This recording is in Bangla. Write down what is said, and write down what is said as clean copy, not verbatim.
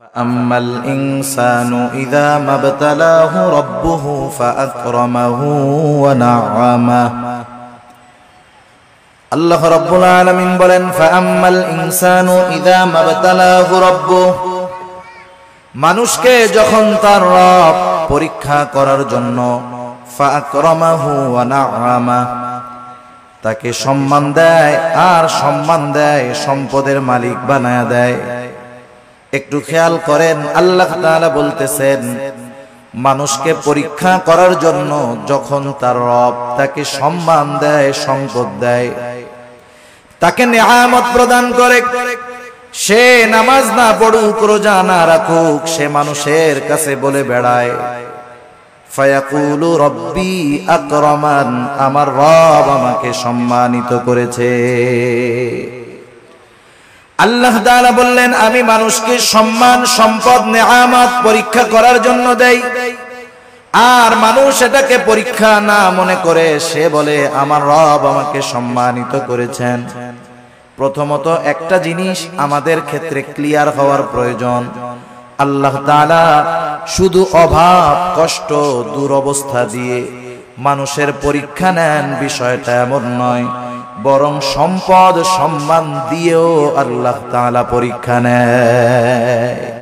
فأما الإنسان إذا ما ابتلاه ربه فأكرمه ونعمه আল্লাহ রাব্বুল আলামিন বলেন ফাআম্মাল ইনসানু ইযা মাবতালাহু রাব্বুহু মানুষকে যখন তার রব পরীক্ষা করার জন্য ফাআকরামাহু ওয়া না'আমা তাকে সম্মান দেয় আর সম্মান দেয় সম্পদের মালিক বানায়া দেয়। একটু খেয়াল করেন, আল্লাহ তাআলা বলতেছেন মানুষকে পরীক্ষা করার জন্য যখন তার রব তাকে সম্মান দেয়, সম্পদ দেয়, তাকে নিয়ামত প্রদান করে, সে নামাজ না পড়ুক, রোজা না রাখুক, সে মানুষের কাছে বলে বেড়ায় ফায়াকুলু রব্বি আকরামান, আমার রব আমাকে সম্মানিত করেছে। আল্লাহ তাআলা বললেন আমি মানুষকে সম্মান, সম্পদ, নিয়ামত পরীক্ষা করার জন্য দেই, আর মানুষ এটাকে পরীক্ষা না মনে করে সে বলে আমার রব আমাকে সম্মানিত করেছেন। প্রথমত একটা জিনিস আমাদের ক্ষেত্রে ক্লিয়ার হওয়ার প্রয়োজন, আল্লাহ তাআলা শুধু অভাব, কষ্ট, দুরবস্থা দিয়ে মানুষের পরীক্ষা নেন বিষয়টা এমন নয়, বরং সম্পদ, সম্মান দিয়েও আল্লাহ তাআলা পরীক্ষা নেয়।